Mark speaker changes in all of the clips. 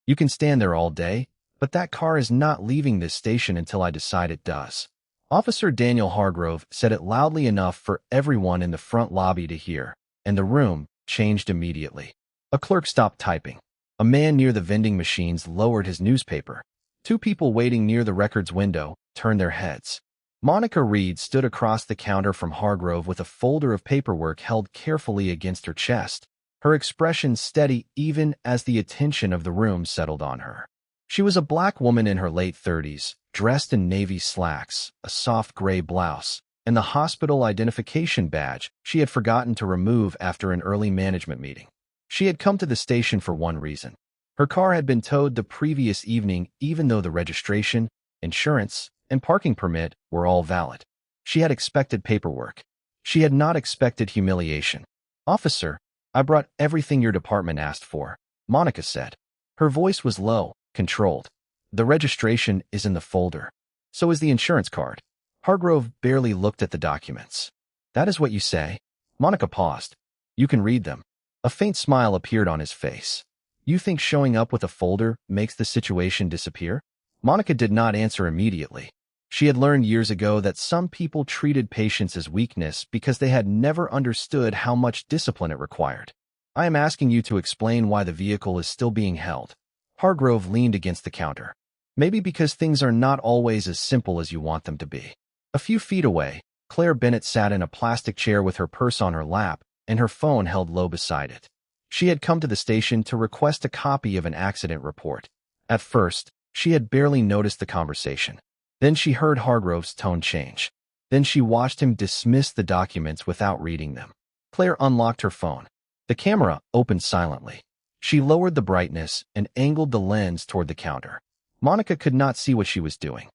Speaker 1: You can stand there all day, but that car is not leaving this station until I decide it does. Officer Daniel Hargrove said it loudly enough for everyone in the front lobby to hear, and the room changed immediately. A clerk stopped typing. A man near the vending machines lowered his newspaper. Two people waiting near the records window turned their heads. Monica Reed stood across the counter from Hargrove with a folder of paperwork held carefully against her chest, her expression steady even as the attention of the room settled on her. She was a black woman in her late 30s, dressed in navy slacks, a soft gray blouse, and the hospital identification badge she had forgotten to remove after an early management meeting. She had come to the station for one reason. Her car had been towed the previous evening even though the registration, insurance, and parking permit were all valid. She had expected paperwork. She had not expected humiliation. "Officer, I brought everything your department asked for," Monica said. Her voice was low, controlled. "The registration is in the folder. So is the insurance card." Hargrove barely looked at the documents. "That is what you say?" Monica paused. "You can read them." A faint smile appeared on his face. "You think showing up with a folder makes the situation disappear?" Monica did not answer immediately. She had learned years ago that some people treated patience as weakness because they had never understood how much discipline it required. "I am asking you to explain why the vehicle is still being held." Hargrove leaned against the counter. "Maybe because things are not always as simple as you want them to be." A few feet away, Claire Bennett sat in a plastic chair with her purse on her lap and her phone held low beside it. She had come to the station to request a copy of an accident report. At first, she had barely noticed the conversation. Then she heard Hargrove's tone change. Then she watched him dismiss the documents without reading them. Claire unlocked her phone. The camera opened silently. She lowered the brightness and angled the lens toward the counter. Monica could not see what she was doing.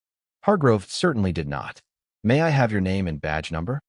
Speaker 1: Hargrove certainly did not. "May I have your name and badge number?"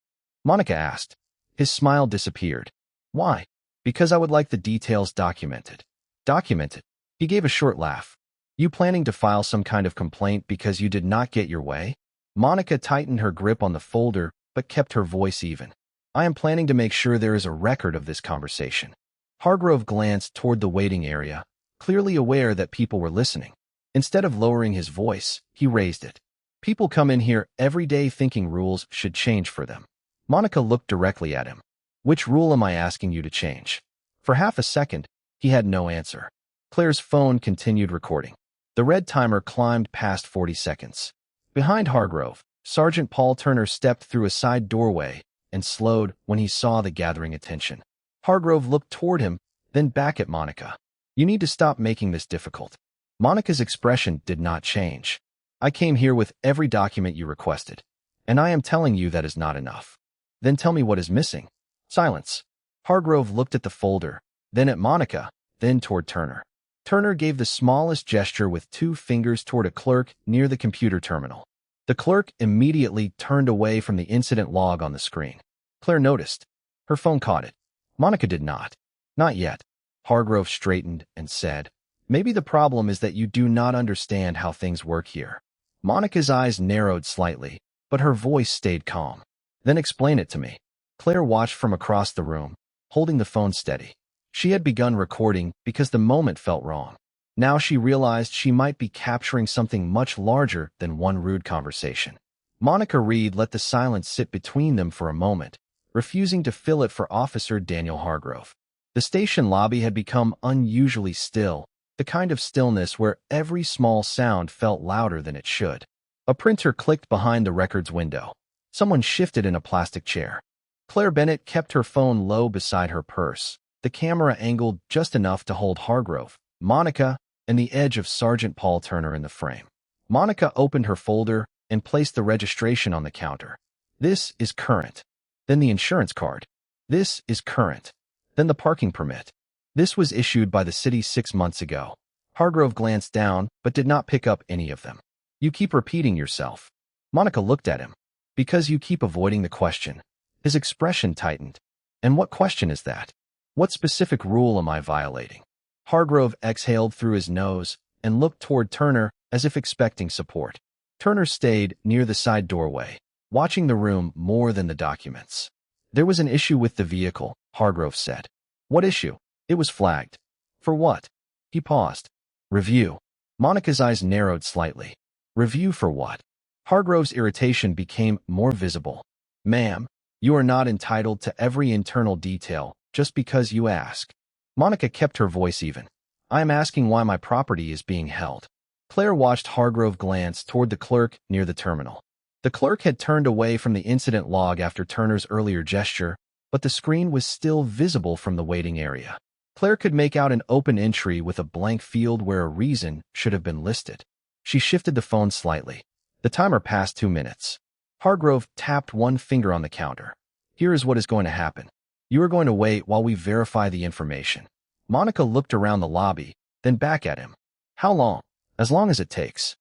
Speaker 1: Monica asked. His smile disappeared. "Why?" "Because I would like the details documented." "Documented?" He gave a short laugh. "You planning to file some kind of complaint because you did not get your way?" Monica tightened her grip on the folder but kept her voice even. "I am planning to make sure there is a record of this conversation." Hargrove glanced toward the waiting area, clearly aware that people were listening. Instead of lowering his voice, he raised it. "People come in here every day thinking rules should change for them." Monica looked directly at him. "Which rule am I asking you to change?" For half a second, he had no answer. Claire's phone continued recording. The red timer climbed past 40 seconds. Behind Hargrove, Sergeant Paul Turner stepped through a side doorway and slowed when he saw the gathering attention. Hargrove looked toward him, then back at Monica. "You need to stop making this difficult." Monica's expression did not change. "I came here with every document you requested, and I am telling you that is not enough." "Then tell me what is missing." Silence. Hargrove looked at the folder, then at Monica, then toward Turner. Turner gave the smallest gesture with two fingers toward a clerk near the computer terminal. The clerk immediately turned away from the incident log on the screen. Claire noticed. Her phone caught it. Monica did not. "Not yet." Hargrove straightened and said, "Maybe the problem is that you do not understand how things work here." Monica's eyes narrowed slightly, but her voice stayed calm. "Then explain it to me." Claire watched from across the room, holding the phone steady. She had begun recording because the moment felt wrong. Now she realized she might be capturing something much larger than one rude conversation. Monica Reed let the silence sit between them for a moment, refusing to fill it for Officer Daniel Hargrove. The station lobby had become unusually still, the kind of stillness where every small sound felt louder than it should. A printer clicked behind the records window. Someone shifted in a plastic chair. Claire Bennett kept her phone low beside her purse, the camera angled just enough to hold Hargrove, Monica, and the edge of Sergeant Paul Turner in the frame. Monica opened her folder and placed the registration on the counter. "This is current." Then the insurance card. "This is current." Then the parking permit. "This was issued by the city 6 months ago." Hargrove glanced down but did not pick up any of them. "You keep repeating yourself." Monica looked at him. "Because you keep avoiding the question." His expression tightened. "And what question is that? What specific rule am I violating?" Hargrove exhaled through his nose and looked toward Turner as if expecting support. Turner stayed near the side doorway, watching the room more than the documents. "There was an issue with the vehicle," Hargrove said. "What issue?" "It was flagged." "For what?" He paused. Review. Monica's eyes narrowed slightly. Review for what? Hargrove's irritation became more visible. Ma'am, you are not entitled to every internal detail just because you ask. Monica kept her voice even. I am asking why my property is being held. Claire watched Hargrove glance toward the clerk near the terminal. The clerk had turned away from the incident log after Turner's earlier gesture, but the screen was still visible from the waiting area. Claire could make out an open entry with a blank field where a reason should have been listed. She shifted the phone slightly. The timer passed 2 minutes. Hargrove tapped one finger on the counter. Here is what is going to happen. You are going to wait while we verify the information. Monica looked around the lobby, then back at him. How long? As long as it takes.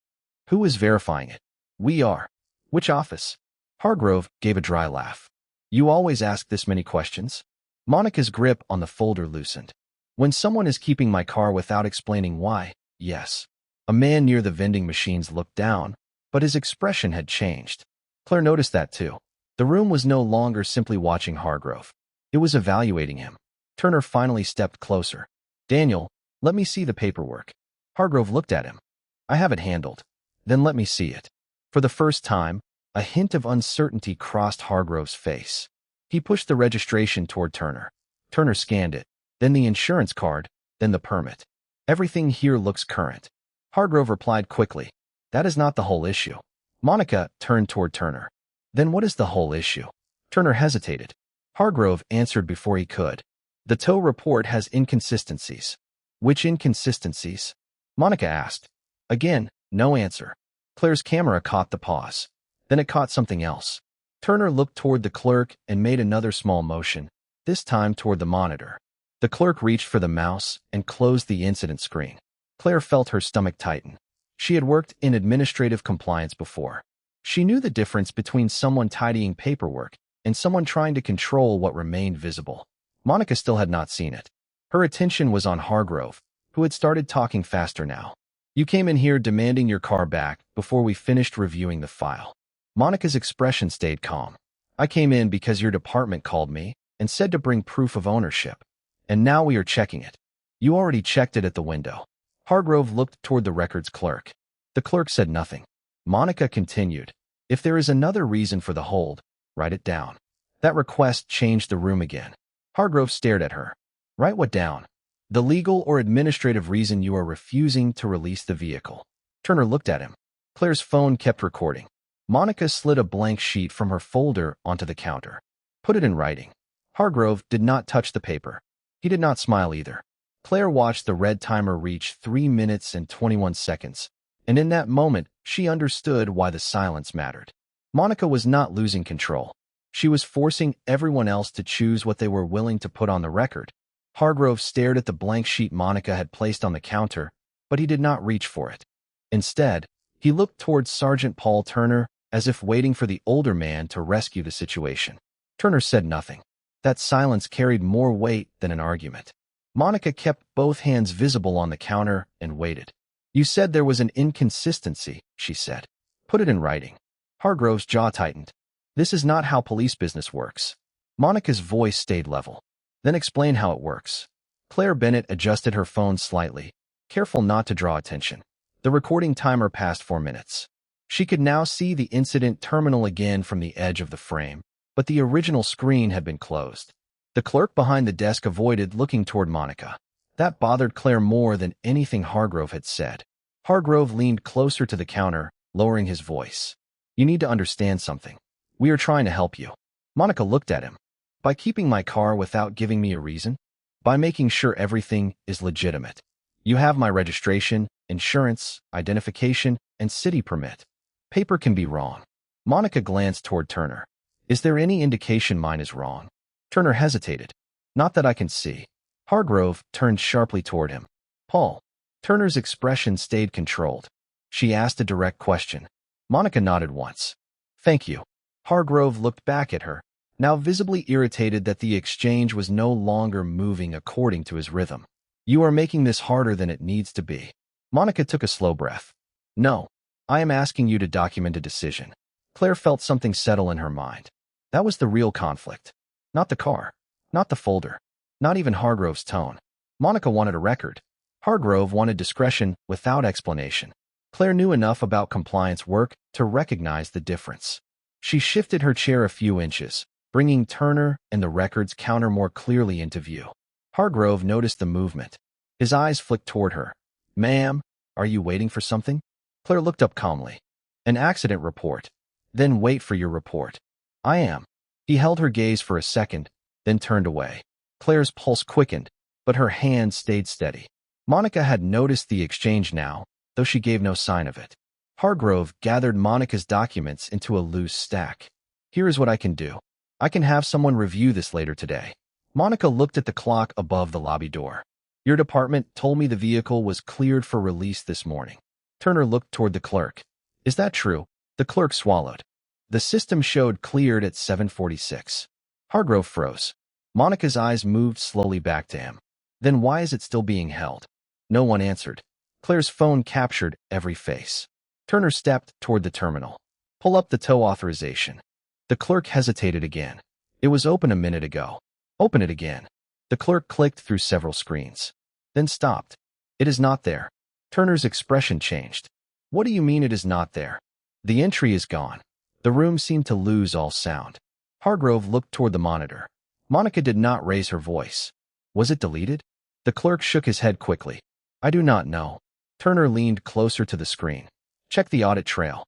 Speaker 1: Who is verifying it? We are. Which office? Hargrove gave a dry laugh. You always ask this many questions? Monica's grip on the folder loosened. When someone is keeping my car without explaining why, yes. A man near the vending machines looked down, but his expression had changed. Claire noticed that too. The room was no longer simply watching Hargrove. It was evaluating him. Turner finally stepped closer. Daniel, let me see the paperwork. Hargrove looked at him. I have it handled. Then let me see it. For the first time, a hint of uncertainty crossed Hargrove's face. He pushed the registration toward Turner. Turner scanned it, then the insurance card, then the permit. Everything here looks current. Hargrove replied quickly. That is not the whole issue. Monica turned toward Turner. Then what is the whole issue? Turner hesitated. Hargrove answered before he could. The tow report has inconsistencies. Which inconsistencies? Monica asked. Again, no answer. Claire's camera caught the pause. Then it caught something else. Turner looked toward the clerk and made another small motion, this time toward the monitor. The clerk reached for the mouse and closed the incident screen. Claire felt her stomach tighten. She had worked in administrative compliance before. She knew the difference between someone tidying paperwork and someone trying to control what remained visible. Monica still had not seen it. Her attention was on Hargrove, who had started talking faster now. You came in here demanding your car back before we finished reviewing the file. Monica's expression stayed calm. I came in because your department called me and said to bring proof of ownership. And now we are checking it. You already checked it at the window. Hargrove looked toward the records clerk. The clerk said nothing. Monica continued. If there is another reason for the hold, write it down. That request changed the room again. Hargrove stared at her. Write what down? The legal or administrative reason you are refusing to release the vehicle. Turner looked at him. Claire's phone kept recording. Monica slid a blank sheet from her folder onto the counter. Put it in writing. Hargrove did not touch the paper. He did not smile either. Claire watched the red timer reach 3 minutes and 21 seconds, and in that moment, she understood why the silence mattered. Monica was not losing control. She was forcing everyone else to choose what they were willing to put on the record. Hargrove stared at the blank sheet Monica had placed on the counter, but he did not reach for it. Instead, he looked towards Sergeant Paul Turner as if waiting for the older man to rescue the situation. Turner said nothing. That silence carried more weight than an argument. Monica kept both hands visible on the counter and waited. You said there was an inconsistency, she said. Put it in writing. Hargrove's jaw tightened. This is not how police business works. Monica's voice stayed level. Then explain how it works. Claire Bennett adjusted her phone slightly, careful not to draw attention. The recording timer passed 4 minutes. She could now see the incident terminal again from the edge of the frame, but the original screen had been closed. The clerk behind the desk avoided looking toward Monica. That bothered Claire more than anything Hargrove had said. Hargrove leaned closer to the counter, lowering his voice. You need to understand something. We are trying to help you. Monica looked at him. By keeping my car without giving me a reason? By making sure everything is legitimate. You have my registration, insurance, identification, and city permit. Paper can be wrong. Monica glanced toward Turner. Is there any indication mine is wrong? Turner hesitated. Not that I can see. Hargrove turned sharply toward him. Paul. Turner's expression stayed controlled. She asked a direct question. Monica nodded once. Thank you. Hargrove looked back at her, now visibly irritated that the exchange was no longer moving according to his rhythm. You are making this harder than it needs to be. Monica took a slow breath. No, I am asking you to document a decision. Claire felt something settle in her mind. That was the real conflict. Not the car, not the folder, not even Hargrove's tone. Monica wanted a record. Hargrove wanted discretion without explanation. Claire knew enough about compliance work to recognize the difference. She shifted her chair a few inches, bringing Turner and the records counter more clearly into view. Hargrove noticed the movement. His eyes flicked toward her. "Ma'am, are you waiting for something?" Claire looked up calmly. "An accident report." "Then wait for your report." "I am." He held her gaze for a second, then turned away. Claire's pulse quickened, but her hand stayed steady. Monica had noticed the exchange now, though she gave no sign of it. Hargrove gathered Monica's documents into a loose stack. "Here is what I can do. I can have someone review this later today." Monica looked at the clock above the lobby door. "Your department told me the vehicle was cleared for release this morning." Turner looked toward the clerk. "Is that true?" The clerk swallowed. The system showed cleared at 7:46. Hargrove froze. Monica's eyes moved slowly back to him. "Then why is it still being held?" No one answered. Claire's phone captured every face. Turner stepped toward the terminal. "Pull up the tow authorization." The clerk hesitated again. "It was open a minute ago." "Open it again." The clerk clicked through several screens, then stopped. "It is not there." Turner's expression changed. "What do you mean it is not there?" "The entry is gone." The room seemed to lose all sound. Hargrove looked toward the monitor. Monica did not raise her voice. "Was it deleted?" The clerk shook his head quickly. "I do not know." Turner leaned closer to the screen. "Check the audit trail."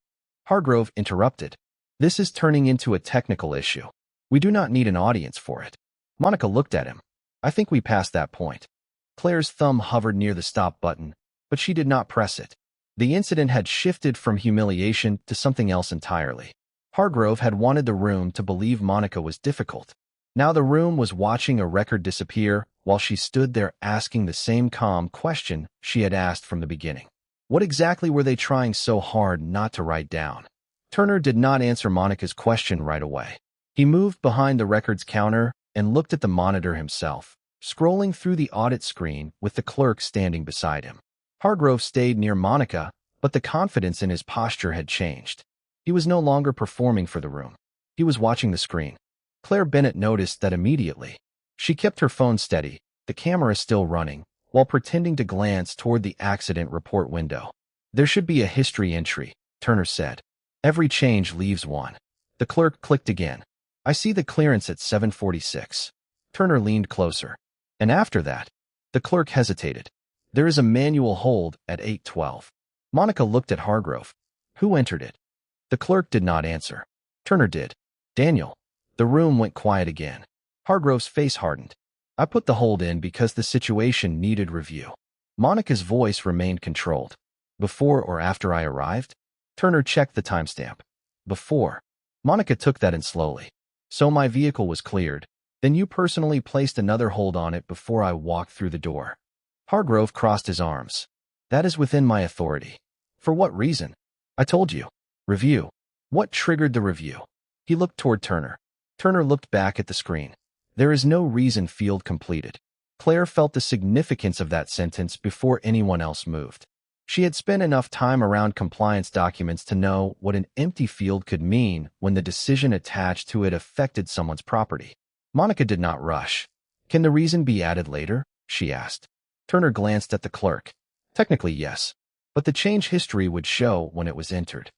Speaker 1: Hargrove interrupted. "This is turning into a technical issue. We do not need an audience for it." Monica looked at him. "I think we passed that point." Claire's thumb hovered near the stop button, but she did not press it. The incident had shifted from humiliation to something else entirely. Hargrove had wanted the room to believe Monica was difficult. Now the room was watching a record disappear while she stood there asking the same calm question she had asked from the beginning. What exactly were they trying so hard not to write down? Turner did not answer Monica's question right away. He moved behind the records counter and looked at the monitor himself, scrolling through the audit screen with the clerk standing beside him. Hargrove stayed near Monica, but the confidence in his posture had changed. He was no longer performing for the room. He was watching the screen. Claire Bennett noticed that immediately. She kept her phone steady, the camera still running, while pretending to glance toward the accident report window. "There should be a history entry," Turner said. "Every change leaves one." The clerk clicked again. "I see the clearance at 7:46. Turner leaned closer. "And after that?" The clerk hesitated. "There is a manual hold at 8:12. Monica looked at Hargrove. "Who entered it?" The clerk did not answer. Turner did. "Daniel." The room went quiet again. Hargrove's face hardened. "I put the hold in because the situation needed review." Monica's voice remained controlled. "Before or after I arrived?" Turner checked the timestamp. "Before." Monica took that in slowly. "So my vehicle was cleared. Then you personally placed another hold on it before I walked through the door." Hargrove crossed his arms. "That is within my authority." "For what reason?" "I told you. Review." "What triggered the review?" He looked toward Turner. Turner looked back at the screen. "There is no reason field completed." Claire felt the significance of that sentence before anyone else moved. She had spent enough time around compliance documents to know what an empty field could mean when the decision attached to it affected someone's property. Monica did not rush. "Can the reason be added later?" she asked. Turner glanced at the clerk. "Technically, yes. But the change history would show when it was entered."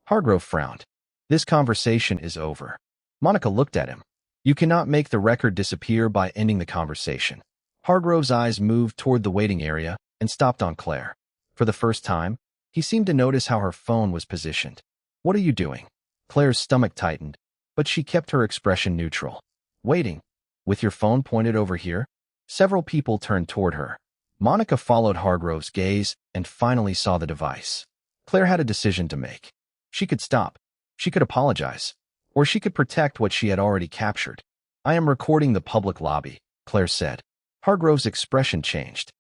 Speaker 1: Hargrove frowned. "This conversation is over." Monica looked at him. "You cannot make the record disappear by ending the conversation." Hargrove's eyes moved toward the waiting area and stopped on Claire. For the first time, he seemed to notice how her phone was positioned. "What are you doing?" Claire's stomach tightened, but she kept her expression neutral. "Waiting. With your phone pointed over here?" Several people turned toward her. Monica followed Hargrove's gaze and finally saw the device. Claire had a decision to make. She could stop. She could apologize. Or she could protect what she had already captured. "I am recording the public lobby," Claire said. Hargrove's expression changed.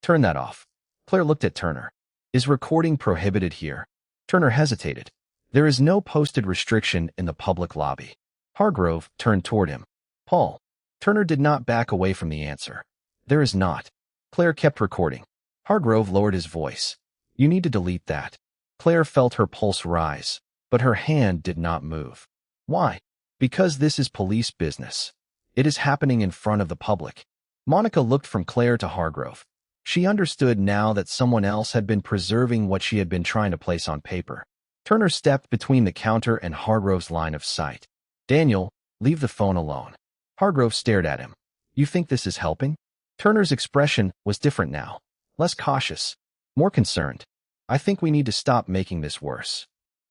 Speaker 1: "Turn that off." Claire looked at Turner. "Is recording prohibited here?" Turner hesitated. "There is no posted restriction in the public lobby." Hargrove turned toward him. "Paul." Turner did not back away from the answer. "There is not." Claire kept recording. Hargrove lowered his voice. "You need to delete that." Claire felt her pulse rise, but her hand did not move. "Why?" "Because this is police business. It is happening in front of the public." Monica looked from Claire to Hargrove. She understood now that someone else had been preserving what she had been trying to place on paper. Turner stepped between the counter and Hargrove's line of sight. "Daniel, leave the phone alone." Hargrove stared at him. "You think this is helping?" Turner's expression was different now. Less cautious. More concerned. "I think we need to stop making this worse."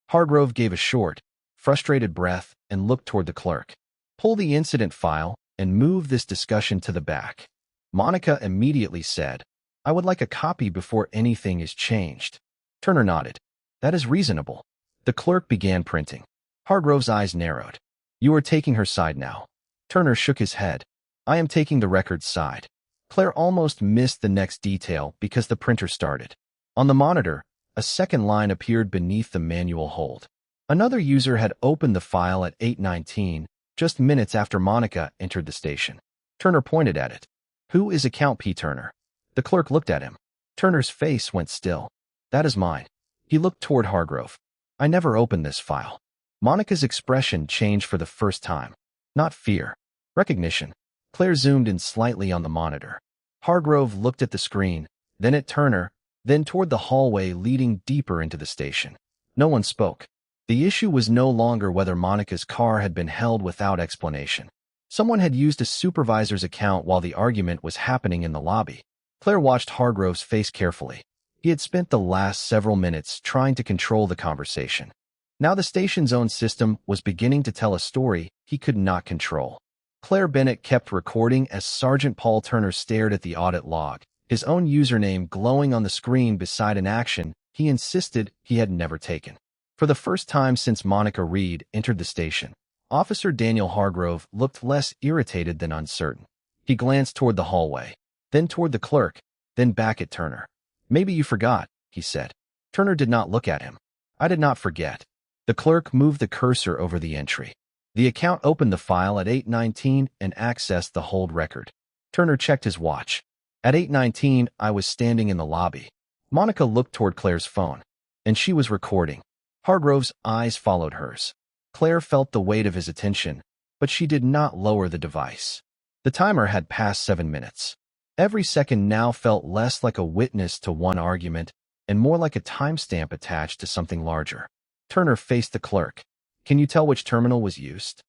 Speaker 1: Hargrove gave a short, frustrated breath and looked toward the clerk. "Pull the incident file and move this discussion to the back." Monica immediately said, "I would like a copy before anything is changed." Turner nodded. "That is reasonable." The clerk began printing. Hargrove's eyes narrowed. "You are taking her side now." Turner shook his head. "I am taking the record's side." Claire almost missed the next detail because the printer started. On the monitor, a second line appeared beneath the manual hold. Another user had opened the file at 8:19, just minutes after Monica entered the station. Turner pointed at it. "Who is account P. Turner?" The clerk looked at him. Turner's face went still. "That is mine." He looked toward Hargrove. "I never opened this file." Monica's expression changed for the first time. Not fear. Recognition. Claire zoomed in slightly on the monitor. Hargrove looked at the screen, then at Turner, then toward the hallway leading deeper into the station. No one spoke. The issue was no longer whether Monica's car had been held without explanation. Someone had used a supervisor's account while the argument was happening in the lobby. Claire watched Hargrove's face carefully. He had spent the last several minutes trying to control the conversation. Now the station's own system was beginning to tell a story he could not control. Claire Bennett kept recording as Sergeant Paul Turner stared at the audit log, his own username glowing on the screen beside an action he insisted he had never taken. For the first time since Monica Reed entered the station, Officer Daniel Hargrove looked less irritated than uncertain. He glanced toward the hallway, then toward the clerk, then back at Turner. "Maybe you forgot," he said. Turner did not look at him. "I did not forget." The clerk moved the cursor over the entry. The account opened the file at 8:19 and accessed the hold record. Turner checked his watch. "At 8:19, I was standing in the lobby." Monica looked toward Claire's phone, and she was recording. Hargrove's eyes followed hers. Claire felt the weight of his attention, but she did not lower the device. The timer had passed 7 minutes. Every second now felt less like a witness to one argument and more like a timestamp attached to something larger. Turner faced the clerk. "Can you tell which terminal was used?"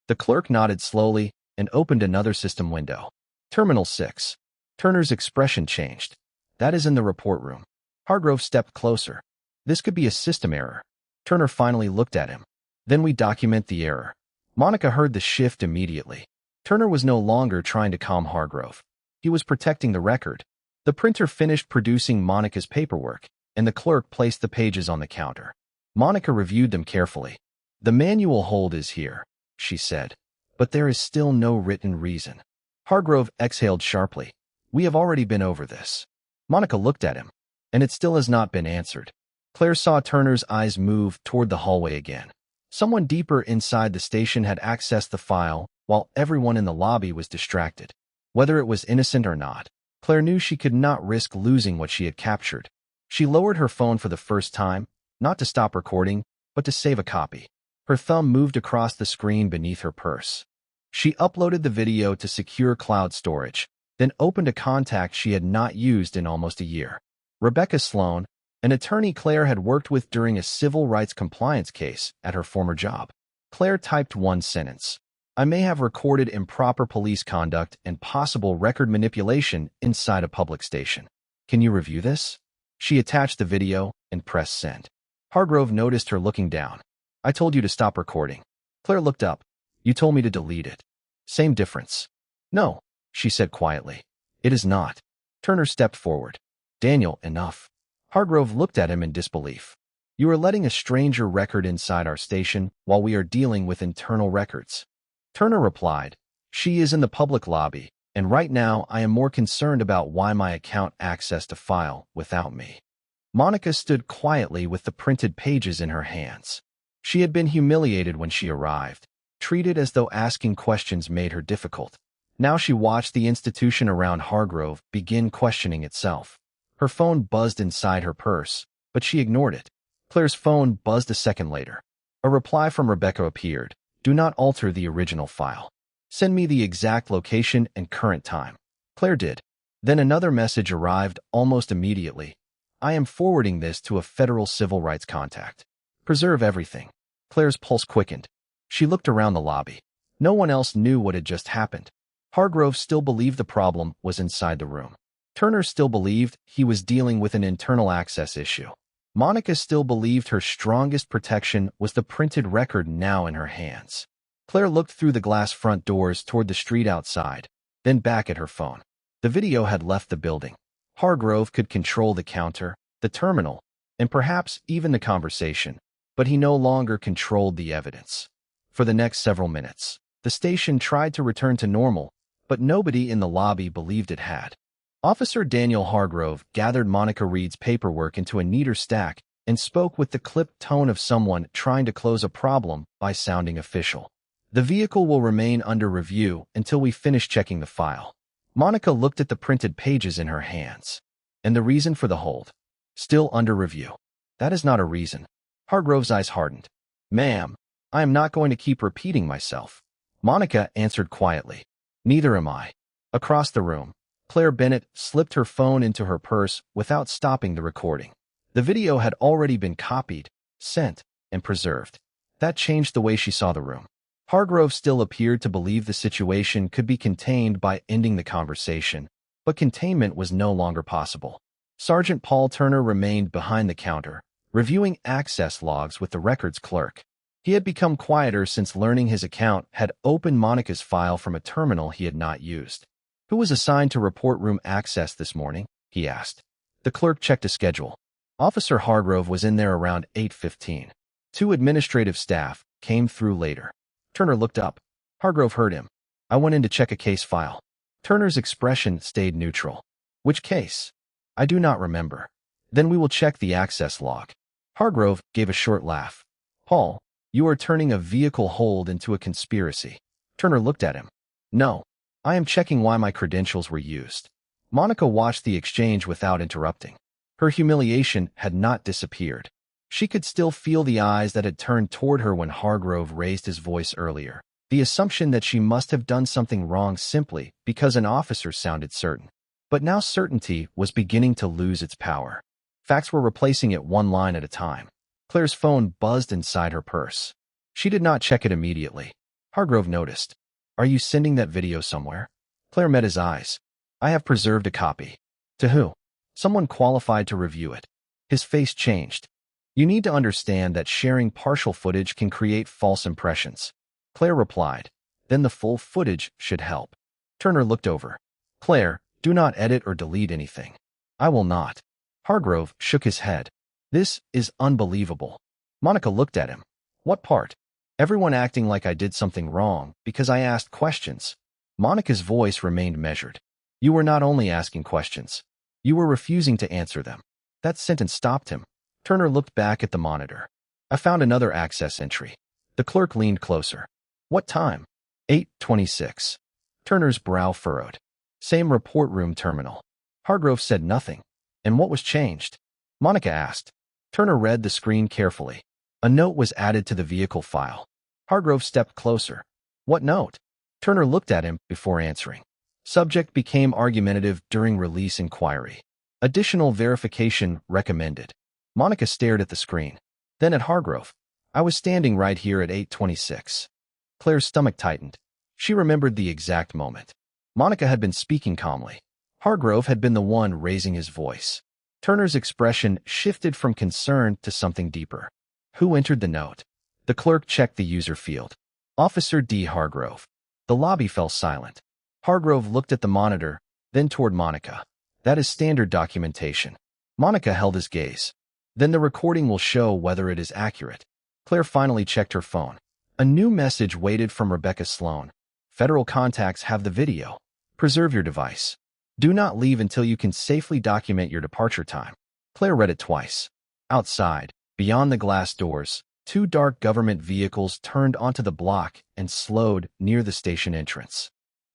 Speaker 1: The clerk nodded slowly and opened another system window. "Terminal 6. Turner's expression changed. "That is in the report room." Hargrove stepped closer. "This could be a system error." Turner finally looked at him. "Then we document the error." Monica heard the shift immediately. Turner was no longer trying to calm Hargrove. He was protecting the record. The printer finished producing Monica's paperwork, and the clerk placed the pages on the counter. Monica reviewed them carefully. "The manual hold is here," she said, "but there is still no written reason." Hargrove exhaled sharply. "We have already been over this." Monica looked at him. "And it still has not been answered." Claire saw Turner's eyes move toward the hallway again. Someone deeper inside the station had accessed the file while everyone in the lobby was distracted. Whether it was innocent or not, Claire knew she could not risk losing what she had captured. She lowered her phone for the first time, not to stop recording, but to save a copy. Her thumb moved across the screen beneath her purse. She uploaded the video to secure cloud storage, then opened a contact she had not used in almost a year. Rebecca Sloan, an attorney Claire had worked with during a civil rights compliance case at her former job. Claire typed one sentence. "I may have recorded improper police conduct and possible record manipulation inside a public station. Can you review this?" She attached the video and pressed send. Hargrove noticed her looking down. "I told you to stop recording." Claire looked up. "You told me to delete it." "Same difference." "No," she said quietly. "It is not." Turner stepped forward. "Daniel, enough." Hargrove looked at him in disbelief. "You are letting a stranger record inside our station while we are dealing with internal records." Turner replied, "She is in the public lobby, and right now I am more concerned about why my account accessed a file without me." Monica stood quietly with the printed pages in her hands. She had been humiliated when she arrived, treated as though asking questions made her difficult. Now she watched the institution around Hargrove begin questioning itself. Her phone buzzed inside her purse, but she ignored it. Claire's phone buzzed a second later. A reply from Rebecca appeared. "Do not alter the original file. Send me the exact location and current time." Claire did. Then another message arrived almost immediately. I am forwarding this to a federal civil rights contact. Preserve everything. Claire's pulse quickened. She looked around the lobby. No one else knew what had just happened. Hargrove still believed the problem was inside the room. Turner still believed he was dealing with an internal access issue. Monica still believed her strongest protection was the printed record now in her hands. Claire looked through the glass front doors toward the street outside, then back at her phone. The video had left the building. Hargrove could control the counter, the terminal, and perhaps even the conversation, but he no longer controlled the evidence. For the next several minutes, the station tried to return to normal, but nobody in the lobby believed it had. Officer Daniel Hargrove gathered Monica Reed's paperwork into a neater stack and spoke with the clipped tone of someone trying to close a problem by sounding official. The vehicle will remain under review until we finish checking the file. Monica looked at the printed pages in her hands. And the reason for the hold? Still under review. That is not a reason. Hargrove's eyes hardened. Ma'am, I am not going to keep repeating myself. Monica answered quietly. Neither am I. Across the room, Claire Bennett slipped her phone into her purse without stopping the recording. The video had already been copied, sent, and preserved. That changed the way she saw the room. Hargrove still appeared to believe the situation could be contained by ending the conversation, but containment was no longer possible. Sergeant Paul Turner remained behind the counter, reviewing access logs with the records clerk. He had become quieter since learning his account had opened Monica's file from a terminal he had not used. Who was assigned to report room access this morning? He asked. The clerk checked a schedule. Officer Hargrove was in there around 8:15. 2 administrative staff came through later. Turner looked up. Hargrove heard him. I went in to check a case file. Turner's expression stayed neutral. Which case? I do not remember. Then we will check the access log. Hargrove gave a short laugh. Paul, you are turning a vehicle hold into a conspiracy. Turner looked at him. No. I am checking why my credentials were used. Monica watched the exchange without interrupting. Her humiliation had not disappeared. She could still feel the eyes that had turned toward her when Hargrove raised his voice earlier. The assumption that she must have done something wrong simply because an officer sounded certain. But now certainty was beginning to lose its power. Facts were replacing it one line at a time. Claire's phone buzzed inside her purse. She did not check it immediately. Hargrove noticed. Are you sending that video somewhere? Claire met his eyes. I have preserved a copy. To who? Someone qualified to review it. His face changed. You need to understand that sharing partial footage can create false impressions. Claire replied. Then the full footage should help. Turner looked over. Claire, do not edit or delete anything. I will not. Hargrove shook his head. This is unbelievable. Monica looked at him. What part? Everyone acting like I did something wrong because I asked questions. Monica's voice remained measured. You were not only asking questions. You were refusing to answer them. That sentence stopped him. Turner looked back at the monitor. I found another access entry. The clerk leaned closer. What time? 8:26. Turner's brow furrowed. Same report room terminal. Hargrove said nothing. And what was changed? Monica asked. Turner read the screen carefully. A note was added to the vehicle file. Hargrove stepped closer. What note? Turner looked at him before answering. Subject became argumentative during release inquiry. Additional verification recommended. Monica stared at the screen. Then at Hargrove. I was standing right here at 8:26. Claire's stomach tightened. She remembered the exact moment. Monica had been speaking calmly. Hargrove had been the one raising his voice. Turner's expression shifted from concern to something deeper. Who entered the note? The clerk checked the user field. Officer D. Hargrove. The lobby fell silent. Hargrove looked at the monitor, then toward Monica. That is standard documentation. Monica held his gaze. Then the recording will show whether it is accurate. Claire finally checked her phone. A new message waited from Rebecca Sloan. Federal contacts have the video. Preserve your device. Do not leave until you can safely document your departure time. Claire read it twice. Outside, beyond the glass doors, 2 dark government vehicles turned onto the block and slowed near the station entrance.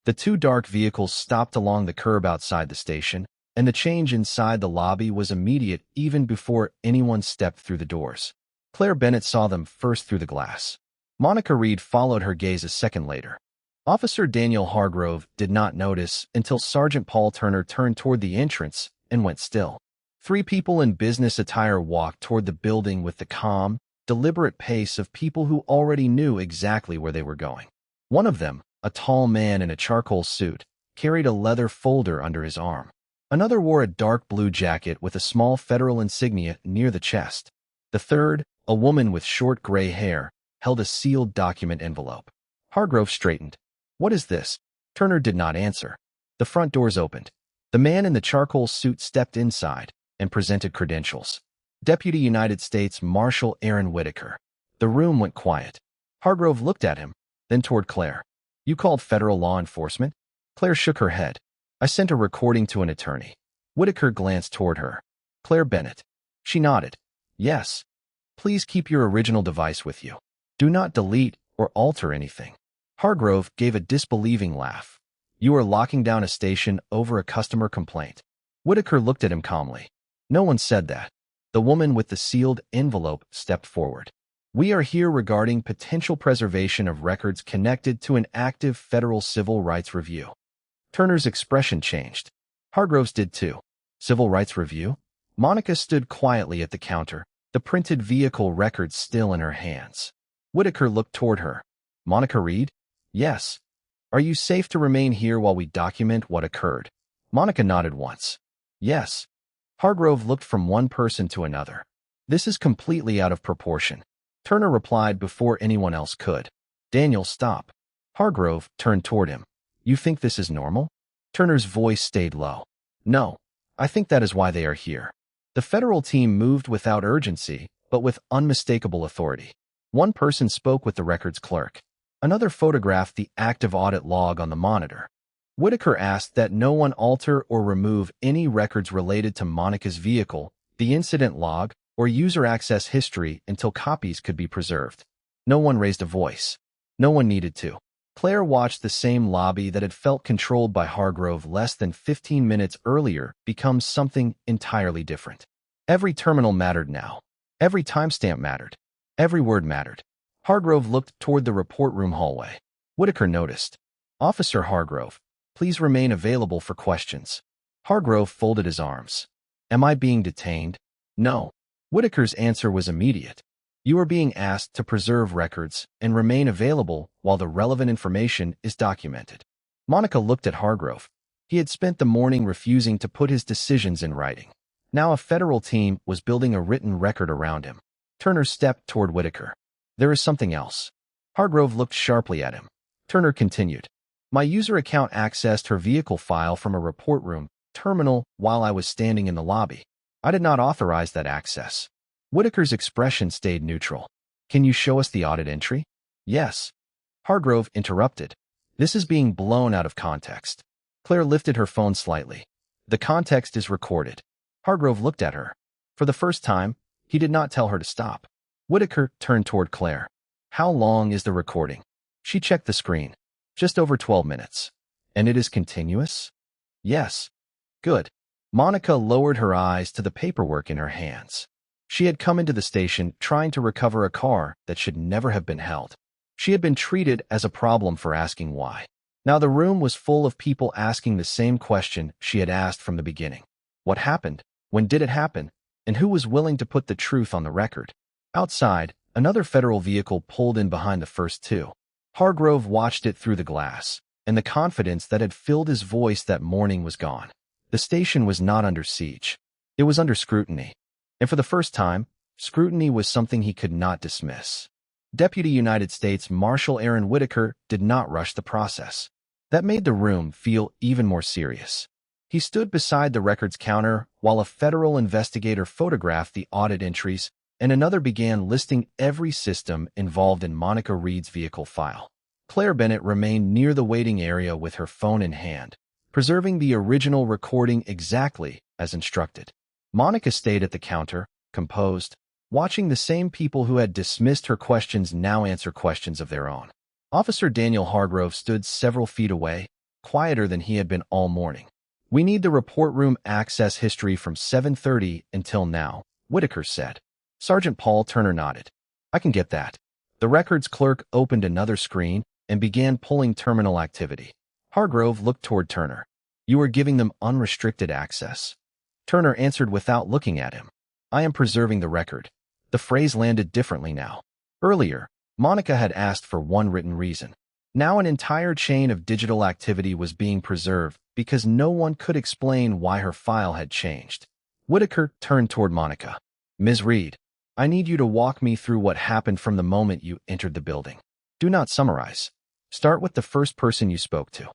Speaker 1: The 2 dark vehicles stopped along the curb outside the station, and the change inside the lobby was immediate even before anyone stepped through the doors. Claire Bennett saw them first through the glass. Monica Reed followed her gaze a second later. Officer Daniel Hargrove did not notice until Sergeant Paul Turner turned toward the entrance and went still. Three people in business attire walked toward the building with the calm, deliberate pace of people who already knew exactly where they were going. One of them, a tall man in a charcoal suit, carried a leather folder under his arm. Another wore a dark blue jacket with a small federal insignia near the chest. The third, a woman with short gray hair, held a sealed document envelope. Hargrove straightened. "What is this?" Turner did not answer. The front doors opened. The man in the charcoal suit stepped inside and presented credentials. Deputy United States Marshal Aaron Whitaker. The room went quiet. Hargrove looked at him, then toward Claire. "You called federal law enforcement?" Claire shook her head. "I sent a recording to an attorney." Whitaker glanced toward her. "Claire Bennett." She nodded. "Yes. Please keep your original device with you. Do not delete or alter anything." Hargrove gave a disbelieving laugh. "You are locking down a station over a customer complaint." Whitaker looked at him calmly. "No one said that." The woman with the sealed envelope stepped forward. "We are here regarding potential preservation of records connected to an active federal civil rights review." Turner's expression changed. Hargrove's did too. "Civil rights review?" Monica stood quietly at the counter, the printed vehicle record still in her hands. Whitaker looked toward her. "Monica Reed?" "Yes." "Are you safe to remain here while we document what occurred?" Monica nodded once. "Yes." Hargrove looked from one person to another. "This is completely out of proportion." Turner replied before anyone else could. "Daniel, stop." Hargrove turned toward him. "You think this is normal?" Turner's voice stayed low. "No. I think that is why they are here." The federal team moved without urgency, but with unmistakable authority. One person spoke with the records clerk. Another photographed the active audit log on the monitor. Whitaker asked that no one alter or remove any records related to Monica's vehicle, the incident log, or user access history until copies could be preserved. No one raised a voice. No one needed to. Claire watched the same lobby that had felt controlled by Hargrove less than 15 minutes earlier become something entirely different. Every terminal mattered now. Every timestamp mattered. Every word mattered. Hargrove looked toward the report room hallway. Whitaker noticed. "Officer Hargrove, please remain available for questions." Hargrove folded his arms. "Am I being detained?" "No." Whitaker's answer was immediate. "You are being asked to preserve records and remain available while the relevant information is documented." Monica looked at Hargrove. He had spent the morning refusing to put his decisions in writing. Now a federal team was building a written record around him. Turner stepped toward Whitaker. "There is something else." Hargrove looked sharply at him. Turner continued. "My user account accessed her vehicle file from a report room terminal while I was standing in the lobby. I did not authorize that access." Whitaker's expression stayed neutral. "Can you show us the audit entry?" "Yes." Hargrove interrupted. "This is being blown out of context." Claire lifted her phone slightly. "The context is recorded." Hargrove looked at her. For the first time, he did not tell her to stop. Whitaker turned toward Claire. "How long is the recording?" She checked the screen. "Just over 12 minutes. And it is continuous?" "Yes." "Good." Monica lowered her eyes to the paperwork in her hands. She had come into the station trying to recover a car that should never have been held. She had been treated as a problem for asking why. Now the room was full of people asking the same question she had asked from the beginning. What happened? When did it happen? And who was willing to put the truth on the record? Outside, another federal vehicle pulled in behind the first two. Hargrove watched it through the glass, and the confidence that had filled his voice that morning was gone. The station was not under siege. It was under scrutiny. And for the first time, scrutiny was something he could not dismiss. Deputy United States Marshal Aaron Whitaker did not rush the process. That made the room feel even more serious. He stood beside the records counter while a federal investigator photographed the audit entries and another began listing every system involved in Monica Reed's vehicle file. Claire Bennett remained near the waiting area with her phone in hand, preserving the original recording exactly as instructed. Monica stayed at the counter, composed, watching the same people who had dismissed her questions now answer questions of their own. Officer Daniel Hargrove stood several feet away, quieter than he had been all morning. "We need the report room access history from 7:30 until now," Whitaker said. Sergeant Paul Turner nodded. "I can get that." The records clerk opened another screen and began pulling terminal activity. Hargrove looked toward Turner. "You are giving them unrestricted access." Turner answered without looking at him. "I am preserving the record." The phrase landed differently now. Earlier, Monica had asked for one written reason. Now an entire chain of digital activity was being preserved because no one could explain why her file had changed. Whitaker turned toward Monica. "Ms. Reed, I need you to walk me through what happened from the moment you entered the building. Do not summarize. Start with the first person you spoke to."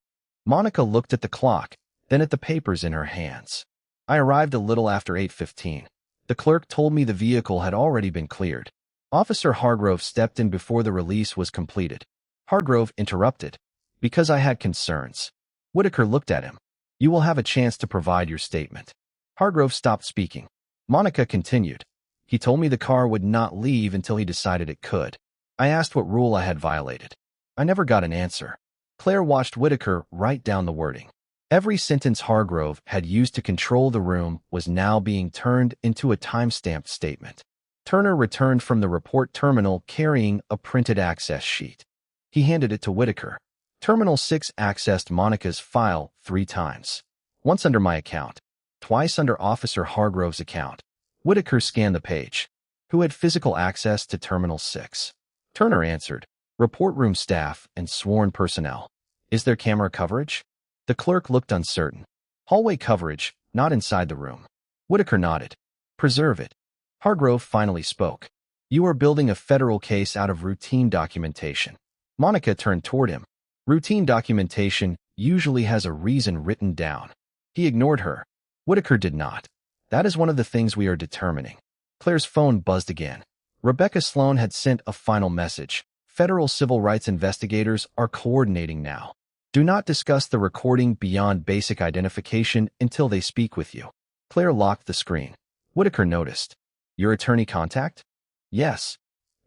Speaker 1: Monica looked at the clock, then at the papers in her hands. "I arrived a little after 8:15. The clerk told me the vehicle had already been cleared." Officer Hargrove stepped in before the release was completed. Hargrove interrupted. "Because I had concerns." Whitaker looked at him. "You will have a chance to provide your statement." Hargrove stopped speaking. Monica continued. "He told me the car would not leave until he decided it could. I asked what rule I had violated. I never got an answer." Claire watched Whitaker write down the wording. Every sentence Hargrove had used to control the room was now being turned into a time-stamped statement. Turner returned from the report terminal carrying a printed access sheet. He handed it to Whitaker. "Terminal 6 accessed Monica's file 3 times. Once under my account, twice under Officer Hargrove's account." Whitaker scanned the page. "Who had physical access to Terminal 6? Turner answered. "Report room staff and sworn personnel." "Is there camera coverage?" The clerk looked uncertain. "Hallway coverage, not inside the room." Whitaker nodded. "Preserve it." Hargrove finally spoke. "You are building a federal case out of routine documentation." Monica turned toward him. "Routine documentation usually has a reason written down." He ignored her. Whitaker did not. "That is one of the things we are determining." Claire's phone buzzed again. Rebecca Sloan had sent a final message. "Federal civil rights investigators are coordinating now. Do not discuss the recording beyond basic identification until they speak with you." Claire locked the screen. Whitaker noticed. "Your attorney contact?" "Yes."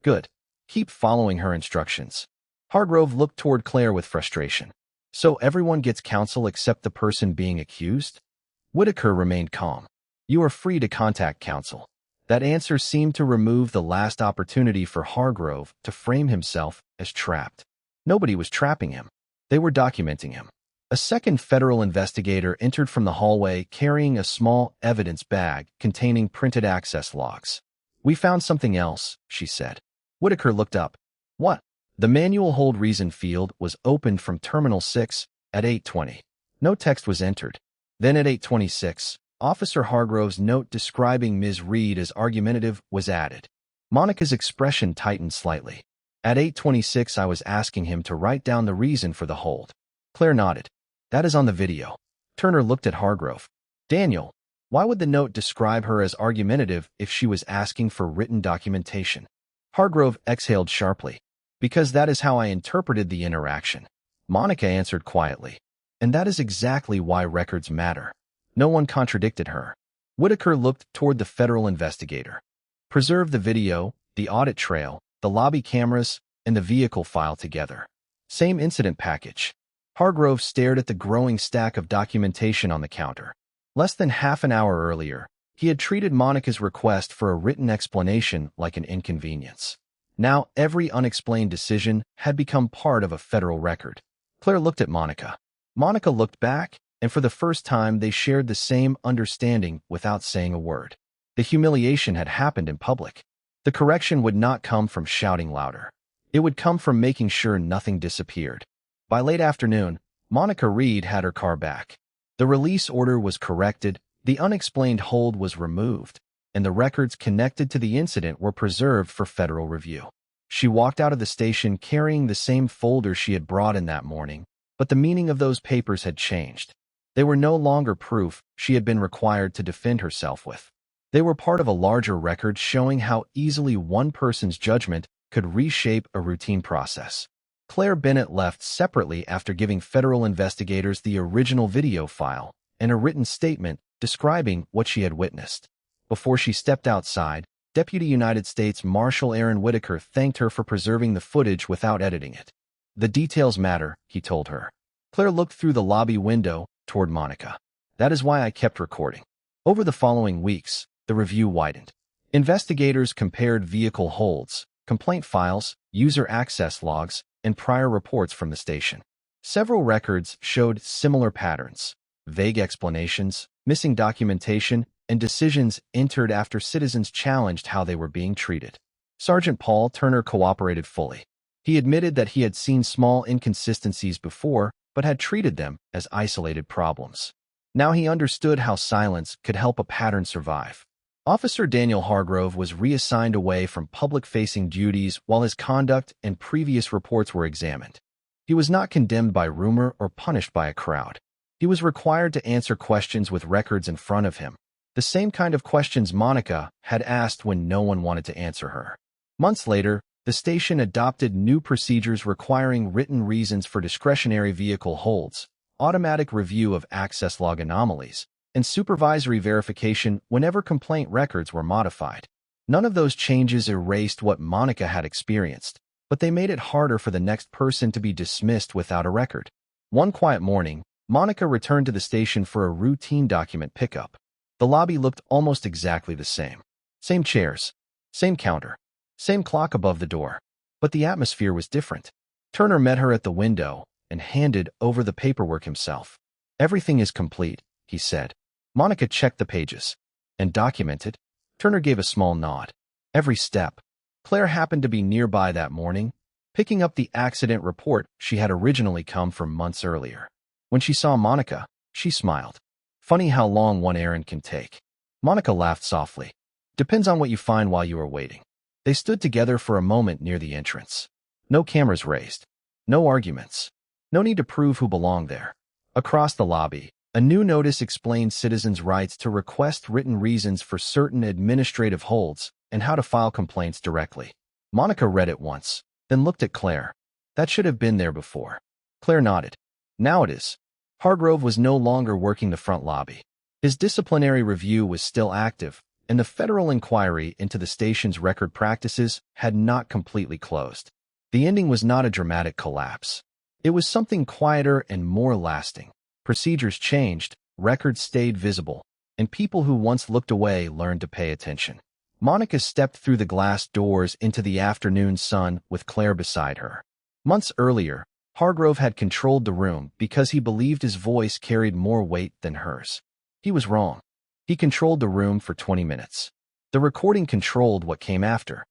Speaker 1: "Good. Keep following her instructions." Hargrove looked toward Claire with frustration. "So everyone gets counsel except the person being accused?" Whitaker remained calm. "You are free to contact counsel." That answer seemed to remove the last opportunity for Hargrove to frame himself as trapped. Nobody was trapping him. They were documenting him. A second federal investigator entered from the hallway carrying a small evidence bag containing printed access logs. "We found something else," she said. Whitaker looked up. "What?" The manual hold reason field was opened from Terminal 6 at 8:20. No text was entered. Then at 8:26, Officer Hargrove's note describing Ms. Reed as argumentative was added. Monica's expression tightened slightly. "At 8:26, I was asking him to write down the reason for the hold." Claire nodded. "That is on the video." Turner looked at Hargrove. "Daniel, why would the note describe her as argumentative if she was asking for written documentation?" Hargrove exhaled sharply. "Because that is how I interpreted the interaction." Monica answered quietly. "And that is exactly why records matter." No one contradicted her. Whitaker looked toward the federal investigator. "Preserve the video, the audit trail, the lobby cameras, and the vehicle file together. Same incident package." Hargrove stared at the growing stack of documentation on the counter. Less than half an hour earlier, he had treated Monica's request for a written explanation like an inconvenience. Now every unexplained decision had become part of a federal record. Claire looked at Monica. Monica looked back, and for the first time they shared the same understanding without saying a word. The humiliation had happened in public. The correction would not come from shouting louder. It would come from making sure nothing disappeared. By late afternoon, Monica Reed had her car back. The release order was corrected, the unexplained hold was removed, and the records connected to the incident were preserved for federal review. She walked out of the station carrying the same folder she had brought in that morning, but the meaning of those papers had changed. They were no longer proof she had been required to defend herself with. They were part of a larger record showing how easily one person's judgment could reshape a routine process. Claire Bennett left separately after giving federal investigators the original video file and a written statement describing what she had witnessed. Before she stepped outside, Deputy United States Marshal Aaron Whitaker thanked her for preserving the footage without editing it. "The details matter," he told her. Claire looked through the lobby window toward Monica. "That is why I kept recording." Over the following weeks, the review widened. Investigators compared vehicle holds, complaint files, user access logs, and prior reports from the station. Several records showed similar patterns: vague explanations, missing documentation, and decisions entered after citizens challenged how they were being treated. Sergeant Paul Turner cooperated fully. He admitted that he had seen small inconsistencies before, but had treated them as isolated problems. Now he understood how silence could help a pattern survive. Officer Daniel Hargrove was reassigned away from public-facing duties while his conduct and previous reports were examined. He was not condemned by rumor or punished by a crowd. He was required to answer questions with records in front of him, the same kind of questions Monica had asked when no one wanted to answer her. Months later, the station adopted new procedures requiring written reasons for discretionary vehicle holds, automatic review of access log anomalies, and supervisory verification whenever complaint records were modified. None of those changes erased what Monica had experienced, but they made it harder for the next person to be dismissed without a record. One quiet morning, Monica returned to the station for a routine document pickup. The lobby looked almost exactly the same. Same chairs, same counter, same clock above the door. But the atmosphere was different. Turner met her at the window and handed over the paperwork himself. "Everything is complete," he said. Monica checked the pages. "And documented?" Turner gave a small nod. "Every step." Claire happened to be nearby that morning, picking up the accident report she had originally come from months earlier. When she saw Monica, she smiled. "Funny how long one errand can take." Monica laughed softly. "Depends on what you find while you are waiting." They stood together for a moment near the entrance. No cameras raised. No arguments. No need to prove who belonged there. Across the lobby, a new notice explained citizens' rights to request written reasons for certain administrative holds and how to file complaints directly. Monica read it once, then looked at Claire. "That should have been there before." Claire nodded. "Now it is." Hargrove was no longer working the front lobby. His disciplinary review was still active, and the federal inquiry into the station's record practices had not completely closed. The ending was not a dramatic collapse. It was something quieter and more lasting. Procedures changed, records stayed visible, and people who once looked away learned to pay attention. Monica stepped through the glass doors into the afternoon sun with Claire beside her. Months earlier, Hargrove had controlled the room because he believed his voice carried more weight than hers. He was wrong. He controlled the room for 20 minutes. The recording controlled what came after.